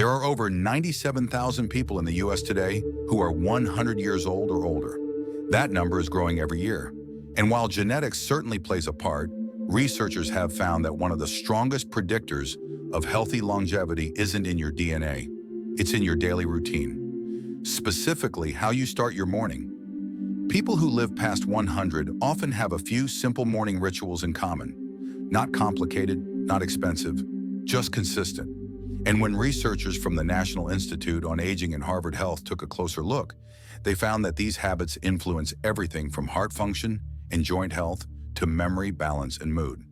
There are over 97,000 people in the US today who are 100 years old or older. That number is growing every year. And while genetics certainly plays a part, researchers have found that one of the strongest predictors of healthy longevity isn't in your DNA. It's in your daily routine. Specifically, how you start your morning. People who live past 100 often have a few simple morning rituals in common. Not complicated, not expensive, just consistent. And when researchers from the National Institute on Aging and Harvard Health took a closer look, they found that these habits influence everything from heart function and joint health to memory, balance, and mood.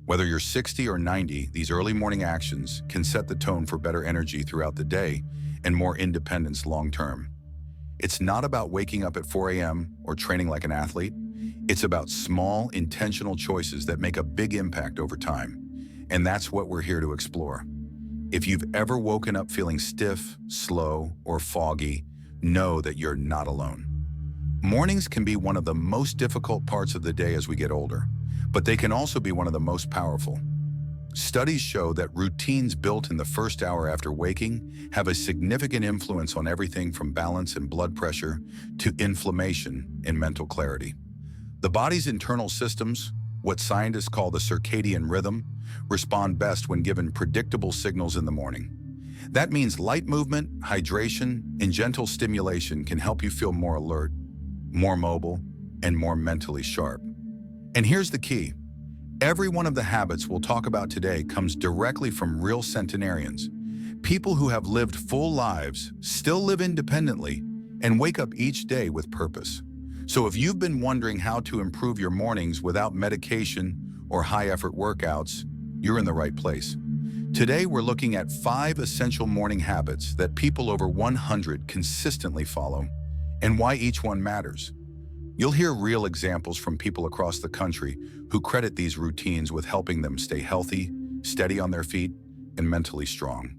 Whether you're 60 or 90, these early morning actions can set the tone for better energy throughout the day and more independence long-term. It's not about waking up at 4 a.m. or training like an athlete. It's about small, intentional choices that make a big impact over time. And that's what we're here to explore. If you've ever woken up feeling stiff, slow, or foggy, know that you're not alone. Mornings can be one of the most difficult parts of the day as we get older, but they can also be one of the most powerful. Studies show that routines built in the first hour after waking have a significant influence on everything from balance and blood pressure to inflammation and mental clarity. The body's internal systems, what scientists call the circadian rhythm, respond best when given predictable signals in the morning. That means light movement, hydration, and gentle stimulation can help you feel more alert, more mobile, and more mentally sharp. And here's the key. Every one of the habits we'll talk about today comes directly from real centenarians, people who have lived full lives, still live independently, and wake up each day with purpose. So if you've been wondering how to improve your mornings without medication or high-effort workouts, you're in the right place. Today, we're looking at 5 essential morning habits that people over 100 consistently follow, and why each one matters. You'll hear real examples from people across the country who credit these routines with helping them stay healthy, steady on their feet, and mentally strong.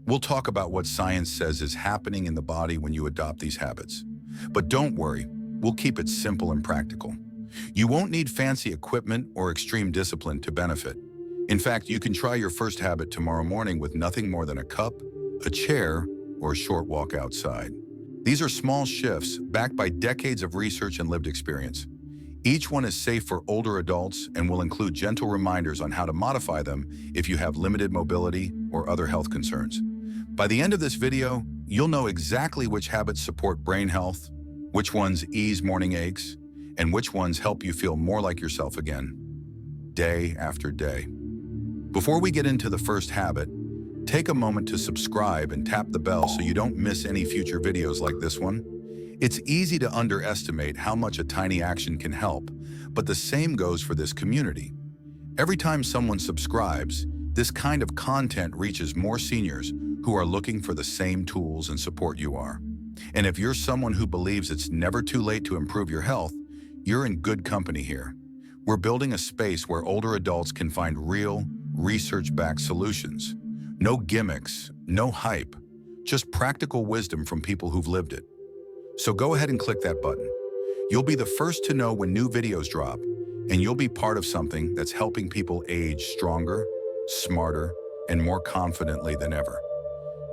We'll talk about what science says is happening in the body when you adopt these habits. But don't worry, we'll keep it simple and practical. You won't need fancy equipment or extreme discipline to benefit. In fact, you can try your first habit tomorrow morning with nothing more than a cup, a chair, or a short walk outside. These are small shifts backed by decades of research and lived experience. Each one is safe for older adults and will include gentle reminders on how to modify them if you have limited mobility or other health concerns. By the end of this video, you'll know exactly which habits support brain health, which ones ease morning aches, and which ones help you feel more like yourself again, day after day. Before we get into the first habit, take a moment to subscribe and tap the bell so you don't miss any future videos like this one. It's easy to underestimate how much a tiny action can help, but the same goes for this community. Every time someone subscribes, this kind of content reaches more seniors who are looking for the same tools and support you are. And if you're someone who believes it's never too late to improve your health, you're in good company here. We're building a space where older adults can find real, research-backed solutions. No gimmicks, no hype, just practical wisdom from people who've lived it. So go ahead and click that button. You'll be the first to know when new videos drop, and you'll be part of something that's helping people age stronger, smarter, and more confidently than ever.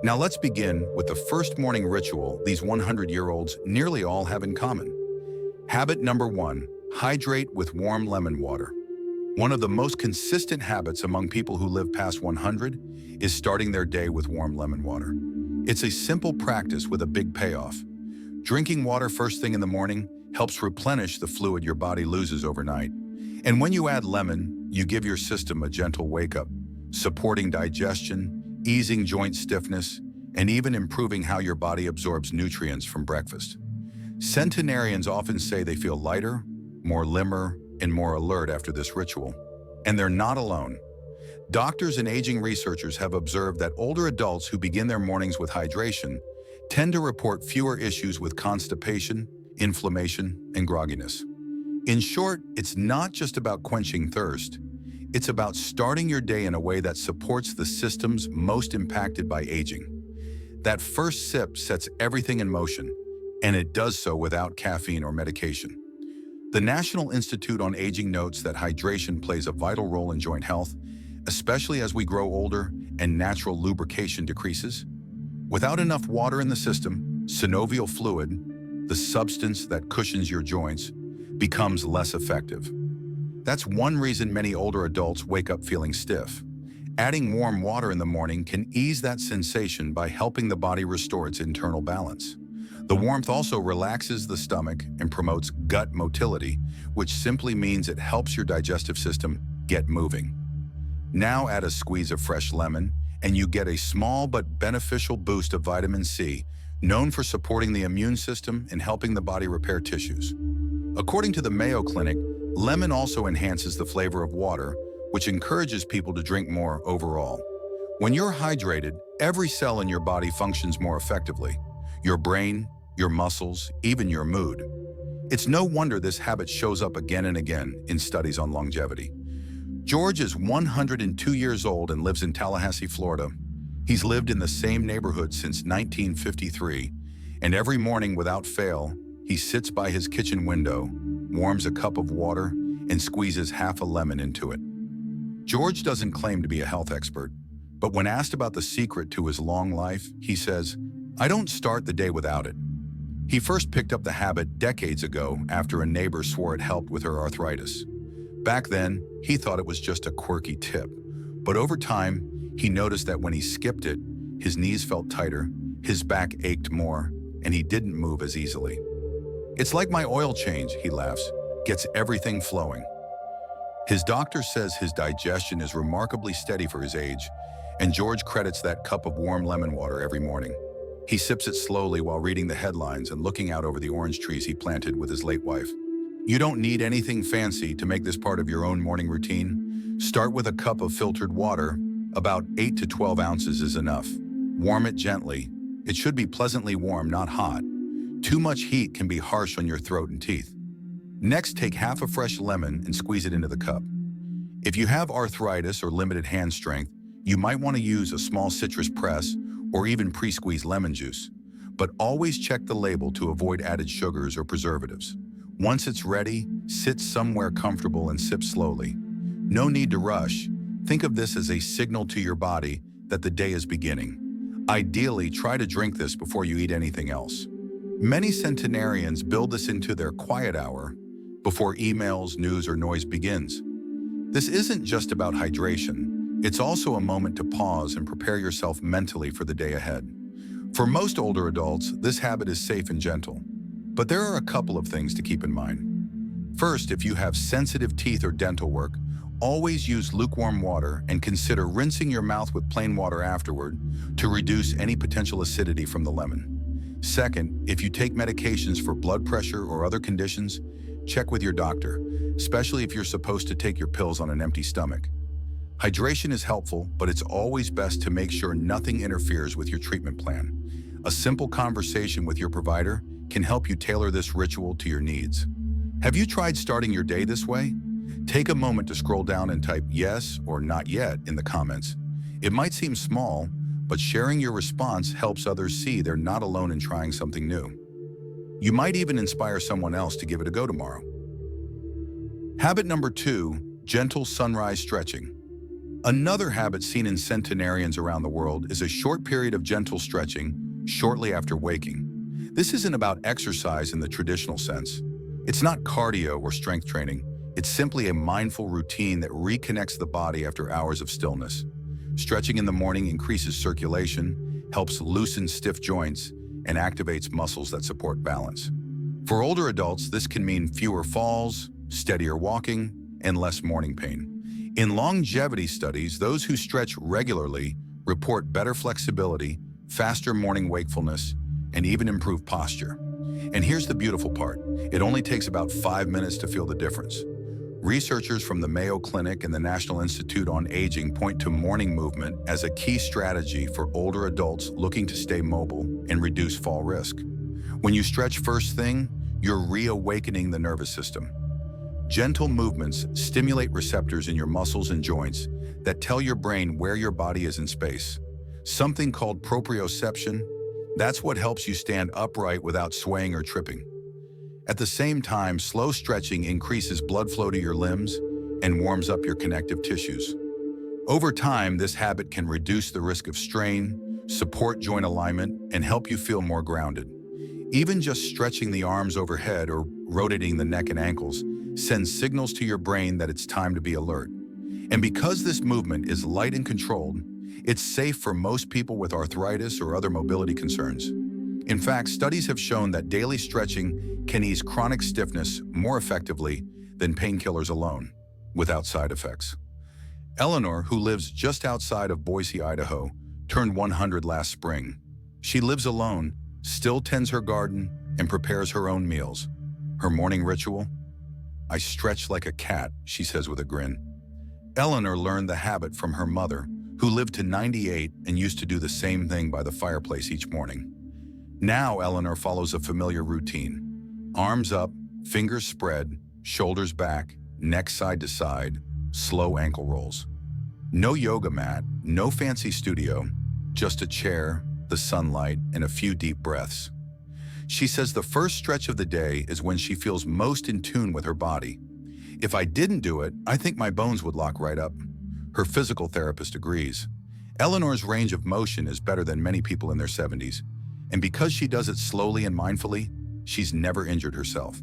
Now let's begin with the first morning ritual these 100-year-olds nearly all have in common. Habit number 1, hydrate with warm lemon water. One of the most consistent habits among people who live past 100 is starting their day with warm lemon water. It's a simple practice with a big payoff. Drinking water first thing in the morning helps replenish the fluid your body loses overnight. And when you add lemon, you give your system a gentle wake-up, supporting digestion, easing joint stiffness, and even improving how your body absorbs nutrients from breakfast. Centenarians often say they feel lighter, more limber, and more alert after this ritual. And they're not alone. Doctors and aging researchers have observed that older adults who begin their mornings with hydration tend to report fewer issues with constipation, inflammation, and grogginess. In short, it's not just about quenching thirst. It's about starting your day in a way that supports the systems most impacted by aging. That first sip sets everything in motion, and it does so without caffeine or medication. The National Institute on Aging notes that hydration plays a vital role in joint health, especially as we grow older and natural lubrication decreases. Without enough water in the system, synovial fluid, the substance that cushions your joints, becomes less effective. That's one reason many older adults wake up feeling stiff. Adding warm water in the morning can ease that sensation by helping the body restore its internal balance. The warmth also relaxes the stomach and promotes gut motility, which simply means it helps your digestive system get moving. Now add a squeeze of fresh lemon, and you get a small but beneficial boost of vitamin C, known for supporting the immune system and helping the body repair tissues. According to the Mayo Clinic, lemon also enhances the flavor of water, which encourages people to drink more overall. When you're hydrated, every cell in your body functions more effectively. Your brain, your muscles, even your mood. It's no wonder this habit shows up again and again in studies on longevity. George is 102 years old and lives in Tallahassee, Florida. He's lived in the same neighborhood since 1953, and every morning without fail, he sits by his kitchen window, warms a cup of water, and squeezes half a lemon into it. George doesn't claim to be a health expert, but when asked about the secret to his long life, he says, "I don't start the day without it." He first picked up the habit decades ago after a neighbor swore it helped with her arthritis. Back then, he thought it was just a quirky tip, but over time, he noticed that when he skipped it, his knees felt tighter, his back ached more, and he didn't move as easily. "It's like my oil change," he laughs, "gets everything flowing." His doctor says his digestion is remarkably steady for his age, and George credits that cup of warm lemon water every morning. He sips it slowly while reading the headlines and looking out over the orange trees he planted with his late wife. You don't need anything fancy to make this part of your own morning routine. Start with a cup of filtered water. About 8 to 12 ounces is enough. Warm it gently. It should be pleasantly warm, not hot. Too much heat can be harsh on your throat and teeth. Next, take half a fresh lemon and squeeze it into the cup. If you have arthritis or limited hand strength, you might want to use a small citrus press or even pre-squeeze lemon juice, but always check the label to avoid added sugars or preservatives. Once it's ready, sit somewhere comfortable and sip slowly. No need to rush. Think of this as a signal to your body that the day is beginning. Ideally, try to drink this before you eat anything else. Many centenarians build this into their quiet hour before emails, news, or noise begins. This isn't just about hydration. It's also a moment to pause and prepare yourself mentally for the day ahead. For most older adults, this habit is safe and gentle. But there are a couple of things to keep in mind. First, if you have sensitive teeth or dental work, always use lukewarm water and consider rinsing your mouth with plain water afterward to reduce any potential acidity from the lemon. Second, if you take medications for blood pressure or other conditions, check with your doctor, especially if you're supposed to take your pills on an empty stomach. Hydration is helpful, but it's always best to make sure nothing interferes with your treatment plan. A simple conversation with your provider can help you tailor this ritual to your needs. Have you tried starting your day this way? Take a moment to scroll down and type yes or not yet in the comments. It might seem small, but sharing your response helps others see they're not alone in trying something new. You might even inspire someone else to give it a go tomorrow. Habit number 2, gentle sunrise stretching. Another habit seen in centenarians around the world is a short period of gentle stretching shortly after waking. This isn't about exercise in the traditional sense. It's not cardio or strength training. It's simply a mindful routine that reconnects the body after hours of stillness. Stretching in the morning increases circulation, helps loosen stiff joints, and activates muscles that support balance. For older adults, this can mean fewer falls, steadier walking, and less morning pain. In longevity studies, those who stretch regularly report better flexibility, faster morning wakefulness, and even improved posture. And here's the beautiful part. It only takes about 5 minutes to feel the difference. Researchers from the Mayo Clinic and the National Institute on Aging point to morning movement as a key strategy for older adults looking to stay mobile and reduce fall risk. When you stretch first thing, you're reawakening the nervous system. Gentle movements stimulate receptors in your muscles and joints that tell your brain where your body is in space. Something called proprioception, that's what helps you stand upright without swaying or tripping. At the same time, slow stretching increases blood flow to your limbs and warms up your connective tissues. Over time, this habit can reduce the risk of strain, support joint alignment, and help you feel more grounded. Even just stretching the arms overhead or rotating the neck and ankles sends signals to your brain that it's time to be alert. And because this movement is light and controlled, it's safe for most people with arthritis or other mobility concerns. In fact, studies have shown that daily stretching can ease chronic stiffness more effectively than painkillers alone, without side effects. Eleanor, who lives just outside of Boise, Idaho, turned 100 last spring. She lives alone, still tends her garden, and prepares her own meals. Her morning ritual? "I stretch like a cat," she says with a grin. Eleanor learned the habit from her mother, who lived to 98 and used to do the same thing by the fireplace each morning. Now Eleanor follows a familiar routine. Arms up, fingers spread, shoulders back, neck side to side, slow ankle rolls. No yoga mat, no fancy studio, just a chair, the sunlight, and a few deep breaths. She says the first stretch of the day is when she feels most in tune with her body. "If I didn't do it, I think my bones would lock right up." Her physical therapist agrees. Eleanor's range of motion is better than many people in their 70s, and because she does it slowly and mindfully, she's never injured herself.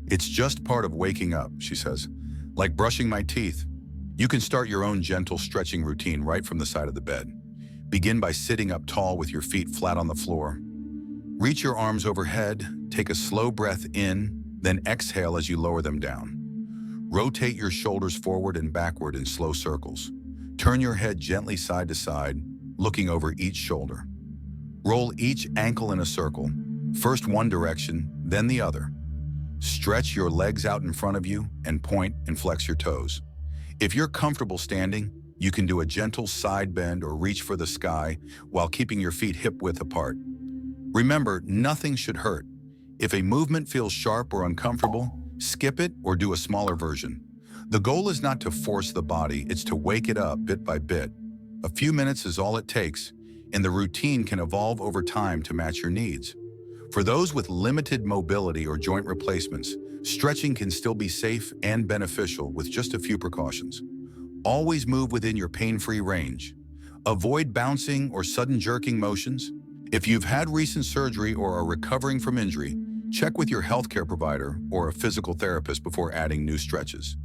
"It's just part of waking up," she says. "Like brushing my teeth." You can start your own gentle stretching routine right from the side of the bed. Begin by sitting up tall with your feet flat on the floor. Reach your arms overhead, take a slow breath in, then exhale as you lower them down. Rotate your shoulders forward and backward in slow circles. Turn your head gently side to side, looking over each shoulder. Roll each ankle in a circle, first one direction, then the other. Stretch your legs out in front of you and point and flex your toes. If you're comfortable standing, you can do a gentle side bend or reach for the sky while keeping your feet hip-width apart. Remember, nothing should hurt. If a movement feels sharp or uncomfortable, skip it or do a smaller version. The goal is not to force the body, it's to wake it up bit by bit. A few minutes is all it takes, and the routine can evolve over time to match your needs. For those with limited mobility or joint replacements, stretching can still be safe and beneficial with just a few precautions. Always move within your pain-free range. Avoid bouncing or sudden jerking motions. If you've had recent surgery or are recovering from injury, check with your healthcare provider or a physical therapist before adding new stretches.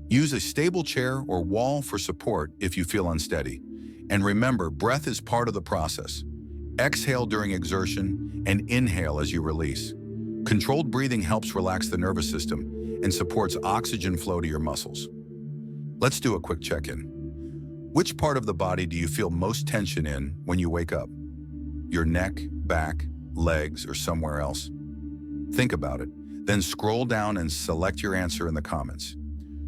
Use a stable chair or wall for support if you feel unsteady. And remember, breath is part of the process. Exhale during exertion and inhale as you release. Controlled breathing helps relax the nervous system and supports oxygen flow to your muscles. Let's do a quick check-in. Which part of the body do you feel most tension in when you wake up? Your neck, back, legs, or somewhere else? Think about it, then scroll down and select your answer in the comments.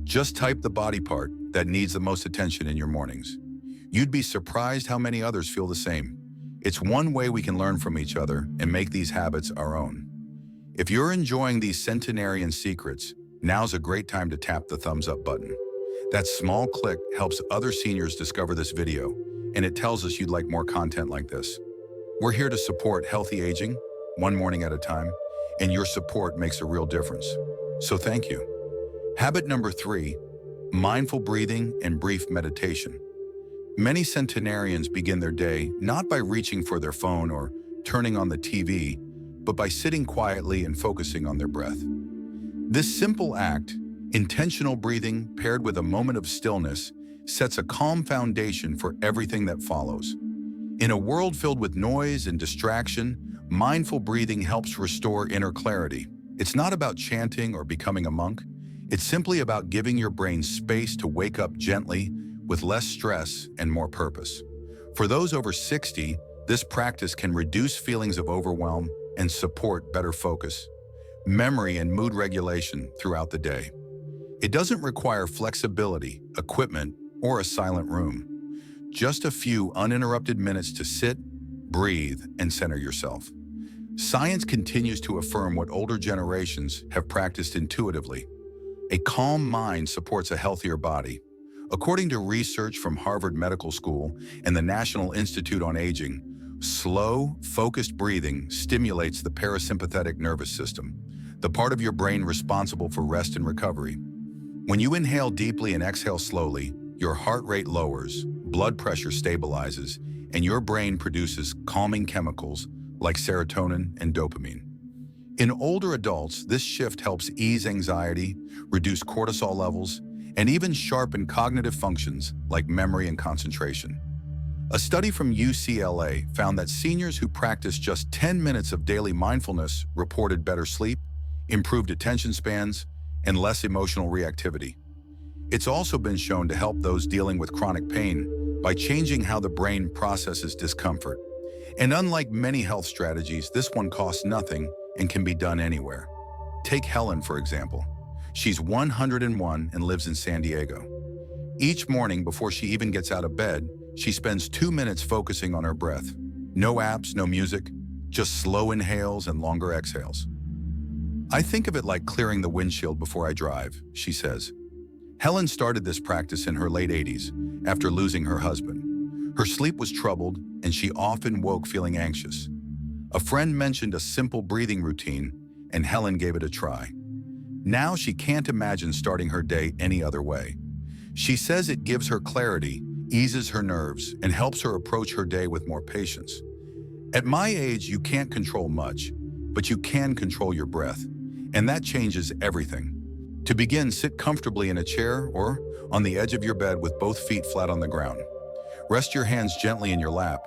Just type the body part that needs the most attention in your mornings. You'd be surprised how many others feel the same. It's one way we can learn from each other and make these habits our own. If you're enjoying these centenarian secrets, now's a great time to tap the thumbs up button. That small click helps other seniors discover this video, and it tells us you'd like more content like this. We're here to support healthy aging, one morning at a time, and your support makes a real difference. So thank you. Habit number 3, mindful breathing and brief meditation. Many centenarians begin their day not by reaching for their phone or turning on the TV, but by sitting quietly and focusing on their breath. This simple act, intentional breathing paired with a moment of stillness, sets a calm foundation for everything that follows. In a world filled with noise and distraction, mindful breathing helps restore inner clarity. It's not about chanting or becoming a monk. It's simply about giving your brain space to wake up gently with less stress and more purpose. For those over 60, this practice can reduce feelings of overwhelm and support better focus, memory, and mood regulation throughout the day. It doesn't require flexibility, equipment, or a silent room. Just a few uninterrupted minutes to sit, breathe, and center yourself. Science continues to affirm what older generations have practiced intuitively. A calm mind supports a healthier body. According to research from Harvard Medical School and the National Institute on Aging, slow, focused breathing stimulates the parasympathetic nervous system, the part of your brain responsible for rest and recovery. When you inhale deeply and exhale slowly, your heart rate lowers, blood pressure stabilizes, and your brain produces calming chemicals like serotonin and dopamine. In older adults, this shift helps ease anxiety, reduce cortisol levels, and even sharpen cognitive functions like memory and concentration. A study from UCLA found that seniors who practiced just 10 minutes of daily mindfulness reported better sleep, improved attention spans, and less emotional reactivity. It's also been shown to help those dealing with chronic pain by changing how the brain processes discomfort. And unlike many health strategies, this one costs nothing and can be done anywhere. Take Helen, for example. She's 101 and lives in San Diego. Each morning before she even gets out of bed, she spends 2 minutes focusing on her breath. No apps, no music, just slow inhales and longer exhales. I think of it like clearing the windshield before I drive, she says. Helen started this practice in her late 80s after losing her husband. Her sleep was troubled and she often woke feeling anxious. A friend mentioned a simple breathing routine and Helen gave it a try. Now she can't imagine starting her day any other way. She says it gives her clarity, eases her nerves, and helps her approach her day with more patience. At my age, you can't control much, but you can control your breath, and that changes everything. To begin, sit comfortably in a chair or on the edge of your bed with both feet flat on the ground. Rest your hands gently in your lap.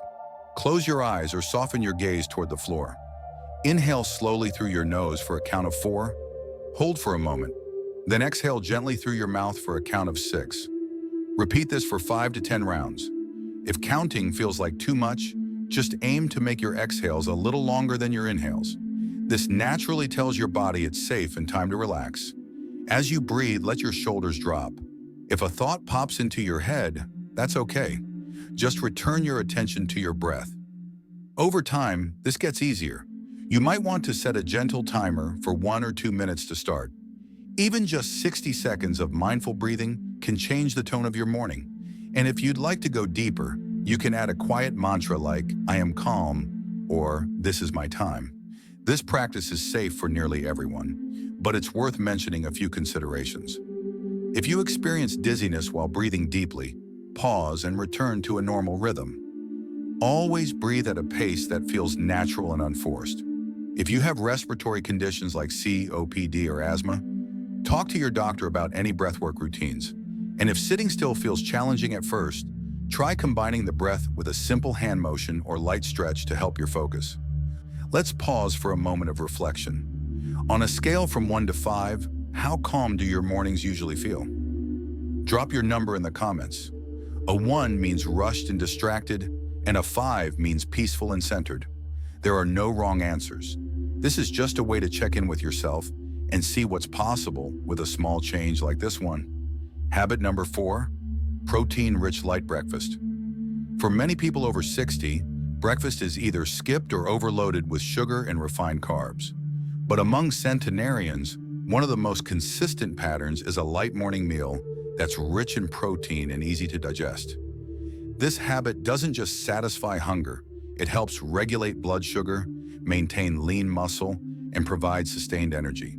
Close your eyes or soften your gaze toward the floor. Inhale slowly through your nose for a count of 4. Hold for a moment. Then exhale gently through your mouth for a count of 6. Repeat this for 5 to 10 rounds. If counting feels like too much, just aim to make your exhales a little longer than your inhales. This naturally tells your body it's safe and time to relax. As you breathe, let your shoulders drop. If a thought pops into your head, that's okay. Just return your attention to your breath. Over time, this gets easier. You might want to set a gentle timer for 1 or 2 minutes to start. Even just 60 seconds of mindful breathing can change the tone of your morning. And if you'd like to go deeper, you can add a quiet mantra like, "I am calm," or "This is my time." This practice is safe for nearly everyone, but it's worth mentioning a few considerations. If you experience dizziness while breathing deeply, pause and return to a normal rhythm. Always breathe at a pace that feels natural and unforced. If you have respiratory conditions like COPD or asthma, talk to your doctor about any breathwork routines. And if sitting still feels challenging at first, try combining the breath with a simple hand motion or light stretch to help your focus. Let's pause for a moment of reflection. On a scale from 1 to 5, how calm do your mornings usually feel? Drop your number in the comments. A 1 means rushed and distracted, and a 5 means peaceful and centered. There are no wrong answers. This is just a way to check in with yourself and see what's possible with a small change like this one. Habit number 4, protein-rich light breakfast. For many people over 60, breakfast is either skipped or overloaded with sugar and refined carbs. But among centenarians, one of the most consistent patterns is a light morning meal that's rich in protein and easy to digest. This habit doesn't just satisfy hunger, it helps regulate blood sugar, maintain lean muscle, and provide sustained energy.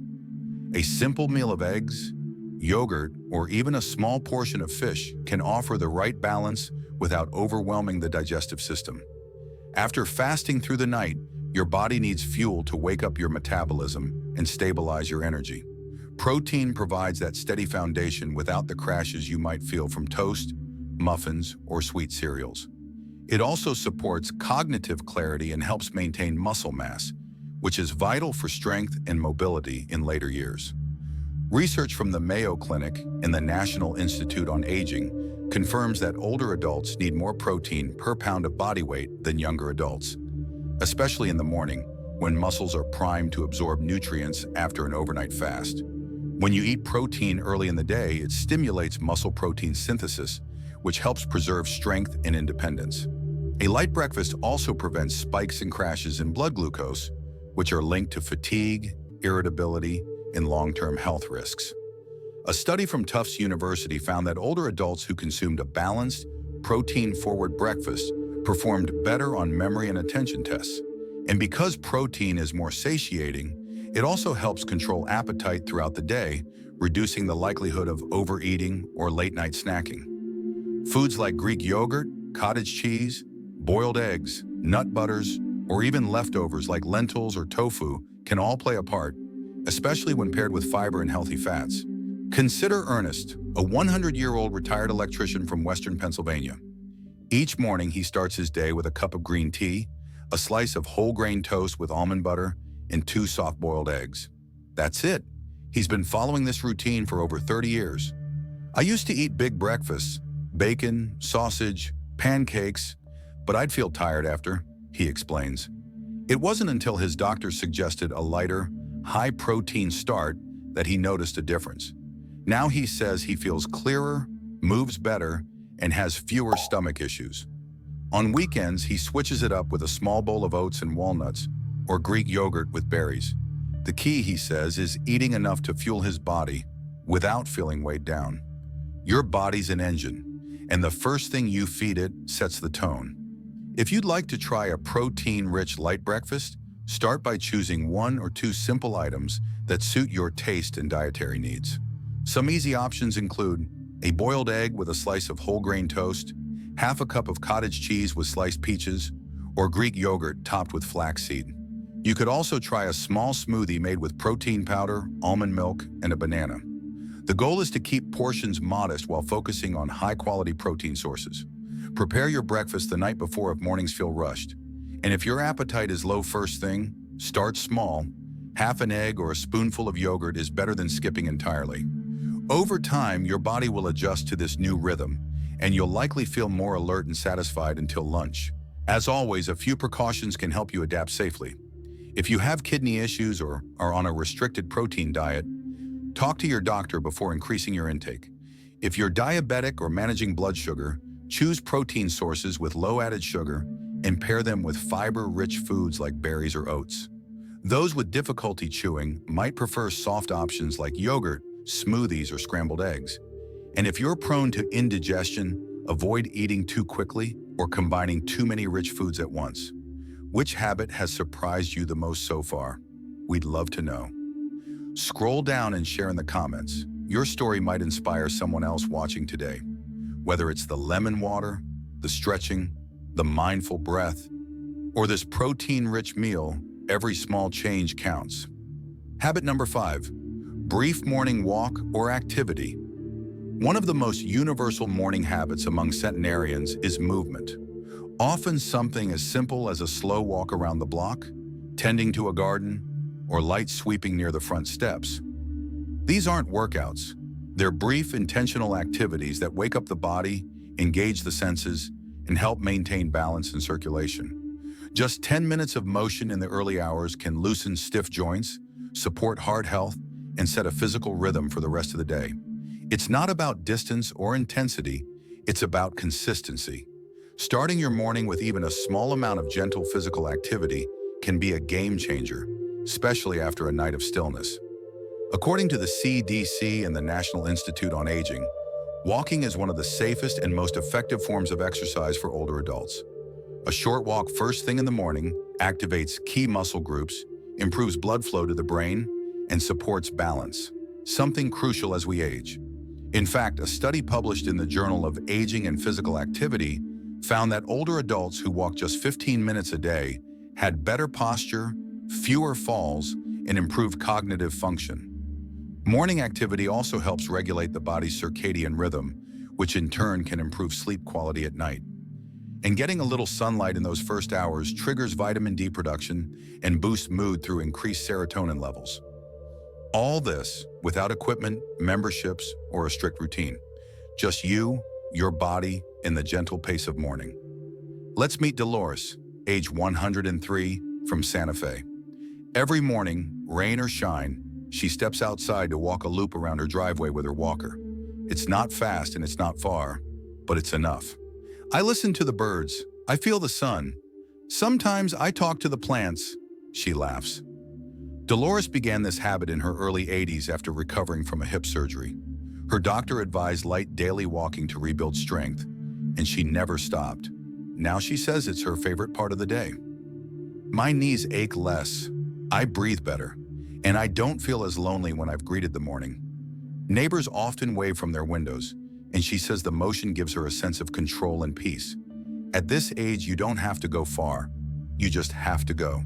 A simple meal of eggs, yogurt, or even a small portion of fish can offer the right balance without overwhelming the digestive system. After fasting through the night, your body needs fuel to wake up your metabolism and stabilize your energy. Protein provides that steady foundation without the crashes you might feel from toast, muffins, or sweet cereals. It also supports cognitive clarity and helps maintain muscle mass, which is vital for strength and mobility in later years. Research from the Mayo Clinic and the National Institute on Aging confirms that older adults need more protein per pound of body weight than younger adults, especially in the morning when muscles are primed to absorb nutrients after an overnight fast. When you eat protein early in the day, it stimulates muscle protein synthesis, which helps preserve strength and independence. A light breakfast also prevents spikes and crashes in blood glucose, which are linked to fatigue, irritability, and long-term health risks. A study from Tufts University found that older adults who consumed a balanced, protein-forward breakfast performed better on memory and attention tests. And because protein is more satiating, it also helps control appetite throughout the day, reducing the likelihood of overeating or late-night snacking. Foods like Greek yogurt, cottage cheese, Boiled eggs, nut butters, or even leftovers like lentils or tofu can all play a part, especially when paired with fiber and healthy fats. Consider Ernest, a 100-year-old retired electrician from Western Pennsylvania. Each morning, he starts his day with a cup of green tea, a slice of whole grain toast with almond butter, and 2 soft-boiled eggs. That's it. He's been following this routine for over 30 years. I used to eat big breakfasts, bacon, sausage, pancakes, but I'd feel tired after, he explains. It wasn't until his doctor suggested a lighter, high-protein start that he noticed a difference. Now he says he feels clearer, moves better, and has fewer stomach issues. On weekends, he switches it up with a small bowl of oats and walnuts, or Greek yogurt with berries. The key, he says, is eating enough to fuel his body without feeling weighed down. Your body's an engine, and the first thing you feed it sets the tone. If you'd like to try a protein-rich light breakfast, start by choosing 1 or 2 simple items that suit your taste and dietary needs. Some easy options include a boiled egg with a slice of whole grain toast, half a cup of cottage cheese with sliced peaches, or Greek yogurt topped with flaxseed. You could also try a small smoothie made with protein powder, almond milk, and a banana. The goal is to keep portions modest while focusing on high-quality protein sources. Prepare your breakfast the night before if mornings feel rushed. And if your appetite is low first thing, start small. Half an egg or a spoonful of yogurt is better than skipping entirely. Over time, your body will adjust to this new rhythm, and you'll likely feel more alert and satisfied until lunch. As always, a few precautions can help you adapt safely. If you have kidney issues or are on a restricted protein diet, talk to your doctor before increasing your intake. If you're diabetic or managing blood sugar, choose protein sources with low added sugar and pair them with fiber-rich foods like berries or oats. Those with difficulty chewing might prefer soft options like yogurt, smoothies, or scrambled eggs. And if you're prone to indigestion, avoid eating too quickly or combining too many rich foods at once. Which habit has surprised you the most so far? We'd love to know. Scroll down and share in the comments. Your story might inspire someone else watching today. Whether it's the lemon water, the stretching, the mindful breath, or this protein-rich meal, every small change counts. Habit number 5, brief morning walk or activity. One of the most universal morning habits among centenarians is movement. Often something as simple as a slow walk around the block, tending to a garden, or light sweeping near the front steps. These aren't workouts. They're brief, intentional activities that wake up the body, engage the senses, and help maintain balance and circulation. Just 10 minutes of motion in the early hours can loosen stiff joints, support heart health, and set a physical rhythm for the rest of the day. It's not about distance or intensity, it's about consistency. Starting your morning with even a small amount of gentle physical activity can be a game changer, especially after a night of stillness. According to the CDC and the National Institute on Aging, walking is one of the safest and most effective forms of exercise for older adults. A short walk first thing in the morning activates key muscle groups, improves blood flow to the brain, and supports balance, something crucial as we age. In fact, a study published in the Journal of Aging and Physical Activity found that older adults who walked just 15 minutes a day had better posture, fewer falls, and improved cognitive function. Morning activity also helps regulate the body's circadian rhythm, which in turn can improve sleep quality at night. And getting a little sunlight in those first hours triggers vitamin D production and boosts mood through increased serotonin levels. All this without equipment, memberships, or a strict routine. Just you, your body, and the gentle pace of morning. Let's meet Dolores, age 103, from Santa Fe. Every morning, rain or shine, she steps outside to walk a loop around her driveway with her walker. It's not fast and it's not far, but it's enough. I listen to the birds. I feel the sun. Sometimes I talk to the plants, she laughs. Dolores began this habit in her early 80s after recovering from a hip surgery. Her doctor advised light daily walking to rebuild strength, and she never stopped. Now she says it's her favorite part of the day. My knees ache less, I breathe better, and I don't feel as lonely when I've greeted the morning. Neighbors often wave from their windows, and she says the motion gives her a sense of control and peace. At this age, you don't have to go far. You just have to go.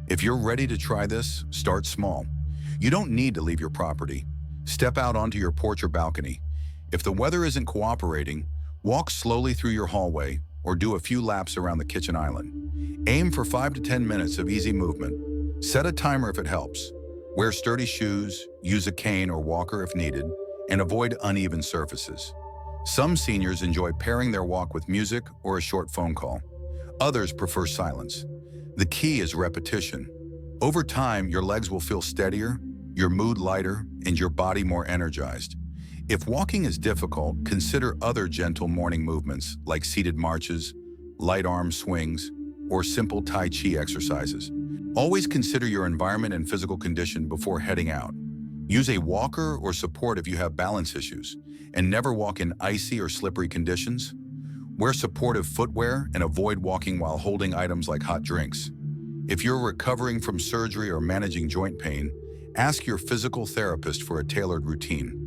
If you're ready to try this, start small. You don't need to leave your property. Step out onto your porch or balcony. If the weather isn't cooperating, walk slowly through your hallway or do a few laps around the kitchen island. Aim for 5 to 10 minutes of easy movement. Set a timer if it helps. Wear sturdy shoes, use a cane or walker if needed, and avoid uneven surfaces. Some seniors enjoy pairing their walk with music or a short phone call. Others prefer silence. The key is repetition. Over time, your legs will feel steadier, your mood lighter, and your body more energized. If walking is difficult, consider other gentle morning movements like seated marches, light arm swings, or simple Tai Chi exercises. Always consider your environment and physical condition before heading out. Use a walker or support if you have balance issues, and never walk in icy or slippery conditions. Wear supportive footwear and avoid walking while holding items like hot drinks. If you're recovering from surgery or managing joint pain, ask your physical therapist for a tailored routine.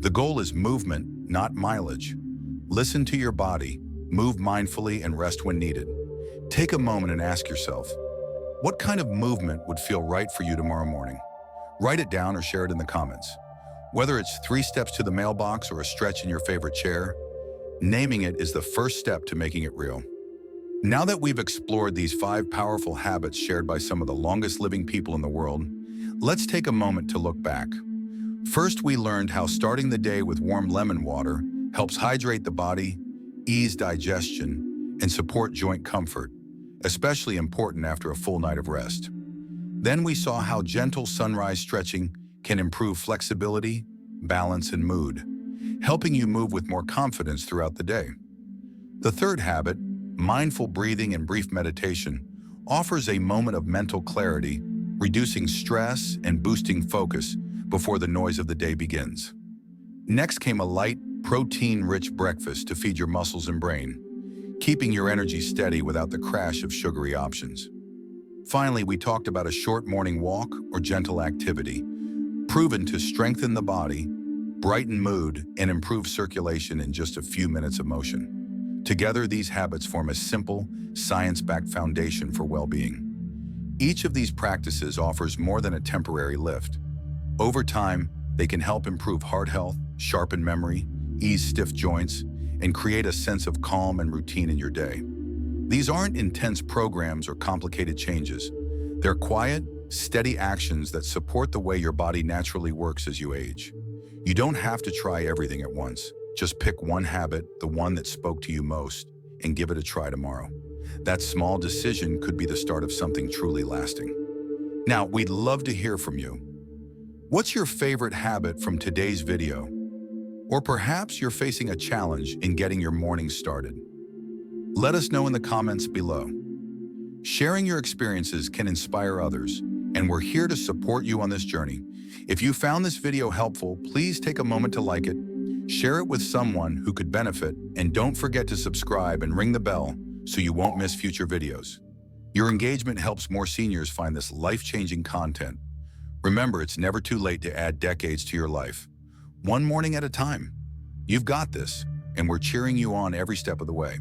The goal is movement, not mileage. Listen to your body, move mindfully, and rest when needed. Take a moment and ask yourself, what kind of movement would feel right for you tomorrow morning? Write it down or share it in the comments. Whether it's 3 steps to the mailbox or a stretch in your favorite chair, naming it is the first step to making it real. Now that we've explored these 5 powerful habits shared by some of the longest living people in the world, let's take a moment to look back. First, we learned how starting the day with warm lemon water helps hydrate the body, ease digestion, and support joint comfort, especially important after a full night of rest. Then we saw how gentle sunrise stretching can improve flexibility, balance, and mood, helping you move with more confidence throughout the day. The third habit, mindful breathing and brief meditation, offers a moment of mental clarity, reducing stress and boosting focus before the noise of the day begins. Next came a light, protein-rich breakfast to feed your muscles and brain, keeping your energy steady without the crash of sugary options. Finally, we talked about a short morning walk or gentle activity, proven to strengthen the body, brighten mood, and improve circulation in just a few minutes of motion. Together, these habits form a simple, science-backed foundation for well-being. Each of these practices offers more than a temporary lift. Over time, they can help improve heart health, sharpen memory, ease stiff joints, and create a sense of calm and routine in your day. These aren't intense programs or complicated changes. They're quiet, steady actions that support the way your body naturally works as you age. You don't have to try everything at once. Just pick one habit, the one that spoke to you most, and give it a try tomorrow. That small decision could be the start of something truly lasting. Now, we'd love to hear from you. What's your favorite habit from today's video? Or perhaps you're facing a challenge in getting your morning started. Let us know in the comments below. Sharing your experiences can inspire others, and we're here to support you on this journey. If you found this video helpful, please take a moment to like it, share it with someone who could benefit, and don't forget to subscribe and ring the bell so you won't miss future videos. Your engagement helps more seniors find this life-changing content. Remember, it's never too late to add decades to your life. One morning at a time. You've got this, and we're cheering you on every step of the way.